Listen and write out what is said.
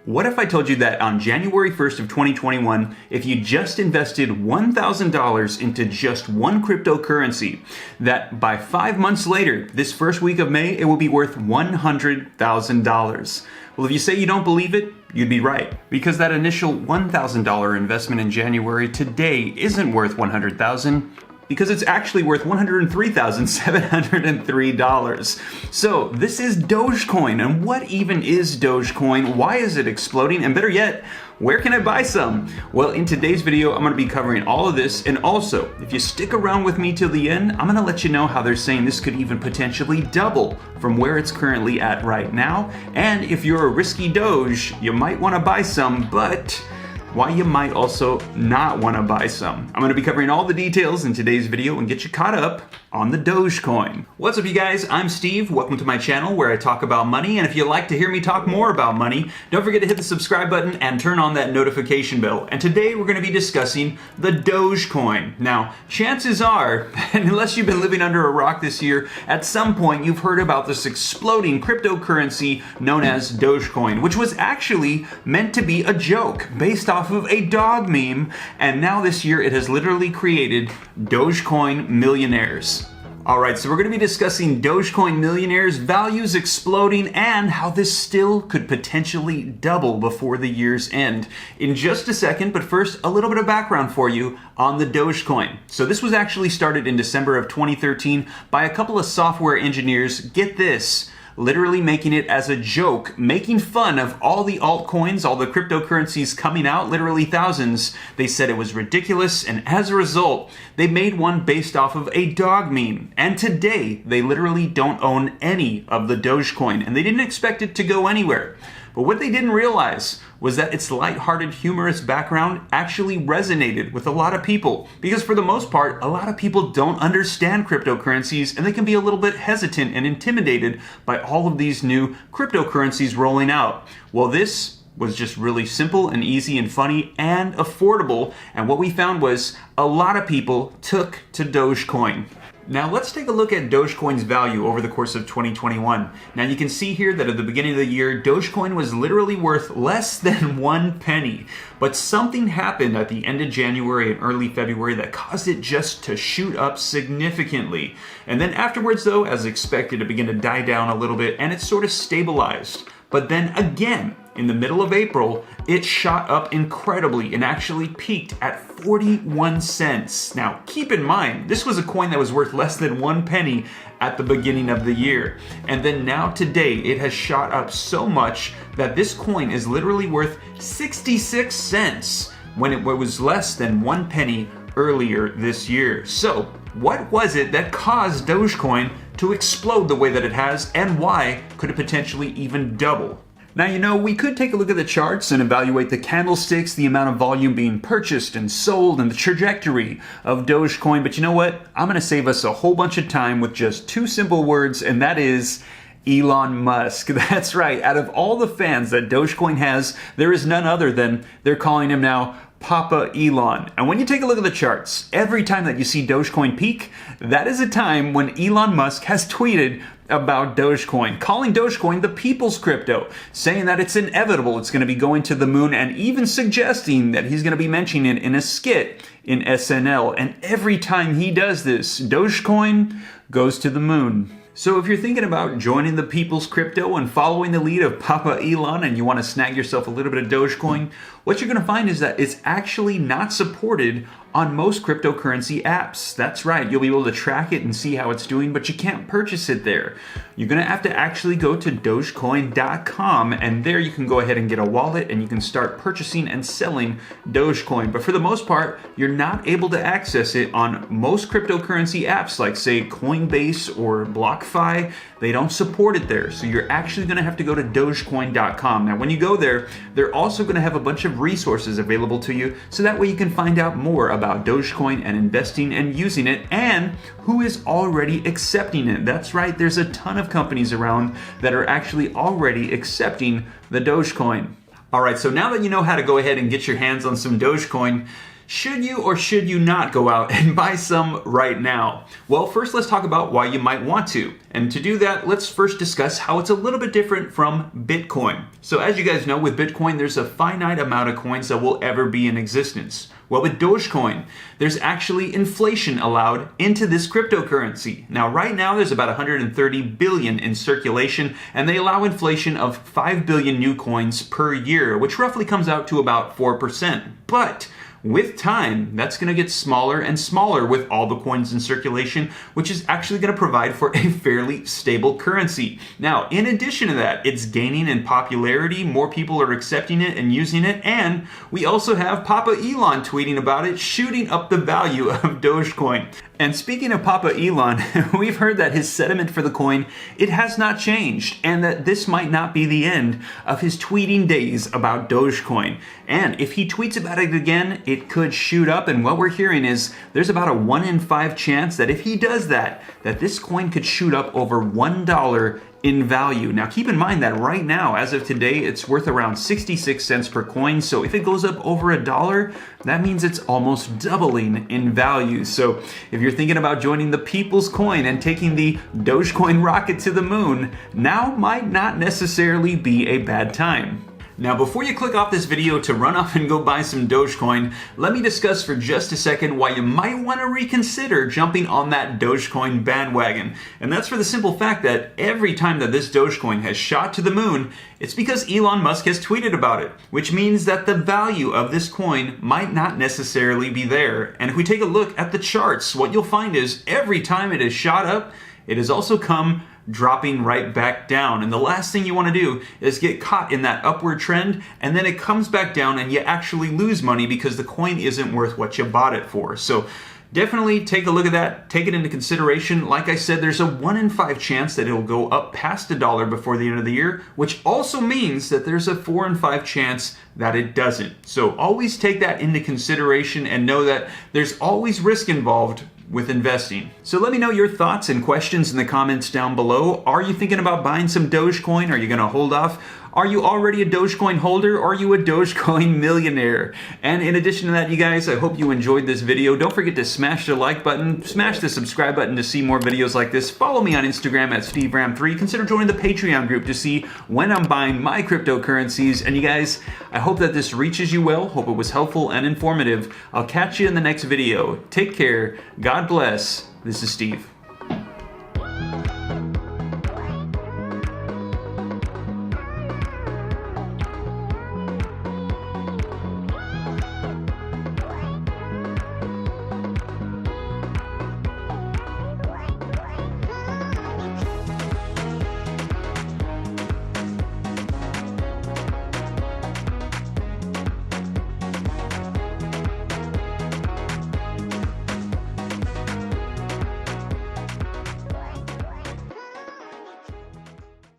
What if I told you that on January 1st of 2021, if you just invested $1,000 into just one cryptocurrency, that by 5 months later, this first week of May, it will be worth $100,000? Well, if you say you don't believe it, you'd be right. Because that initial $1,000 investment in January today isn't worth $100,000. Because it's actually worth $103,703. So this is Dogecoin, and what even is Dogecoin? Why is it exploding? And better yet, where can I buy some? Well, in today's video, I'm gonna be covering all of this, and also, if you stick around with me till the end, I'm gonna let you know how they're saying this could even potentially double from where it's currently at right now. And if you're a risky Doge, you might wanna buy some, but why you might also not want to buy some. I'm going to be covering all the details in today's video and get you caught up on the Dogecoin. What's up, you guys? I'm Steve. Welcome to my channel where I talk about money, and if you'd like to hear me talk more about money, don't forget to hit the subscribe button and turn on that notification bell. And today we're going to be discussing the Dogecoin. Now, chances are, and unless you've been living under a rock this year, at some point you've heard about this exploding cryptocurrency known as Dogecoin, which was actually meant to be a joke based off of a dog meme, and now this year it has literally created Dogecoin millionaires. Alright, so we're going to be discussing Dogecoin millionaires, values exploding, and how this still could potentially double before the year's end in just a second. But first, a little bit of background for you on the Dogecoin. So this was actually started in December of 2013 by a couple of software engineers, get this, literally making it as a joke, making fun of all the altcoins, all the cryptocurrencies coming out, literally thousands. They said it was ridiculous, and as a result, they made one based off of a dog meme. And today, they literally don't own any of the Dogecoin, and they didn't expect it to go anywhere. But what they didn't realize was that its lighthearted, humorous background actually resonated with a lot of people. Because for the most part, a lot of people don't understand cryptocurrencies, and they can be a little bit hesitant and intimidated by all of these new cryptocurrencies rolling out. Well, this was just really simple and easy and funny and affordable. And what we found was a lot of people took to Dogecoin. Now let's take a look at Dogecoin's value over the course of 2021. Now you can see here that at the beginning of the year, Dogecoin was literally worth less than 1 penny. But something happened at the end of January and early February that caused it just to shoot up significantly. And then afterwards though, as expected, it began to die down a little bit and it sort of stabilized. But then again, in the middle of April, it shot up incredibly and actually peaked at 41 cents. Now, keep in mind, this was a coin that was worth less than 1 penny at the beginning of the year. And then now today, it has shot up so much that this coin is literally worth 66 cents when it was less than 1 penny earlier this year. So, what was it that caused Dogecoin to explode the way that it has, and why could it potentially even double? Now, you know, we could take a look at the charts and evaluate the candlesticks, the amount of volume being purchased and sold, and the trajectory of Dogecoin, but you know what? I'm going to save us a whole bunch of time with just 2 simple words, and that is Elon Musk. That's right. Out of all the fans that Dogecoin has, there is none other than they're calling him now Papa Elon. And when you take a look at the charts, every time that you see Dogecoin peak, that is a time when Elon Musk has tweeted about Dogecoin, calling Dogecoin the people's crypto, saying that it's inevitable, it's going to be going to the moon, and even suggesting that he's going to be mentioning it in a skit in SNL. And every time he does this, Dogecoin goes to the moon. So if you're thinking about joining the people's crypto and following the lead of Papa Elon, and you want to snag yourself a little bit of Dogecoin, what you're going to find is that it's actually not supported on most cryptocurrency apps. That's right, you'll be able to track it and see how it's doing, but you can't purchase it there. You're going to have to actually go to Dogecoin.com, and there you can go ahead and get a wallet and you can start purchasing and selling Dogecoin. But for the most part, you're not able to access it on most cryptocurrency apps like, say, Coinbase or BlockFi. They don't support it there, so you're actually going to have to go to Dogecoin.com. Now, when you go there, they're also going to have a bunch of resources available to you, so that way you can find out more about Dogecoin and investing and using it, and who is already accepting it. That's right, there's a ton of companies around that are actually already accepting the Dogecoin. All right, so now that you know how to go ahead and get your hands on some Dogecoin, Should you or should you not go out and buy some right now? Well, first let's talk about why you might want to. And to do that, let's first discuss how it's a little bit different from Bitcoin. So as you guys know, with Bitcoin, there's a finite amount of coins that will ever be in existence. Well, with Dogecoin, there's actually inflation allowed into this cryptocurrency. Now, right now, there's about 130 billion in circulation, and they allow inflation of 5 billion new coins per year, which roughly comes out to about 4%. But with time, that's going to get smaller and smaller with all the coins in circulation, which is actually going to provide for a fairly stable currency. Now, in addition to that, it's gaining in popularity. More people are accepting it and using it. And we also have Papa Elon tweeting about it, shooting up the value of Dogecoin. And speaking of Papa Elon, we've heard that his sentiment for the coin, it has not changed, and that this might not be the end of his tweeting days about Dogecoin. And if he tweets about it again, it could shoot up, and what we're hearing is there's about a 1 in 5 chance that if he does that, that this coin could shoot up over $1 in value. Now keep in mind that right now, as of today, it's worth around 66 cents per coin. So if it goes up over $1, that means it's almost doubling in value. So if you're thinking about joining the people's coin and taking the Dogecoin rocket to the moon, now might not necessarily be a bad time. Now, before you click off this video to run off and go buy some Dogecoin, let me discuss for just a second why you might want to reconsider jumping on that Dogecoin bandwagon. And that's for the simple fact that every time that this Dogecoin has shot to the moon, it's because Elon Musk has tweeted about it, which means that the value of this coin might not necessarily be there. And if we take a look at the charts, what you'll find is every time it has shot up, it has also come dropping right back down. And the last thing you want to do is get caught in that upward trend and then it comes back down and you actually lose money because the coin isn't worth what you bought it for. So definitely take a look at that, take it into consideration. Like I said, there's a 1 in 5 chance that it'll go up past $1 before the end of the year, which also means that there's a 4 in 5 chance that it doesn't. So always take that into consideration and know that there's always risk involved with investing. So let me know your thoughts and questions in the comments down below. Are you thinking about buying some Dogecoin? Are you going to hold off? Are you already a Dogecoin holder, or are you a Dogecoin millionaire? And in addition to that, you guys, I hope you enjoyed this video. Don't forget to smash the like button, smash the subscribe button to see more videos like this. Follow me on Instagram at SteveRam3. Consider joining the Patreon group to see when I'm buying my cryptocurrencies. And you guys, I hope that this reaches you well. Hope it was helpful and informative. I'll catch you in the next video. Take care. God bless. This is Steve.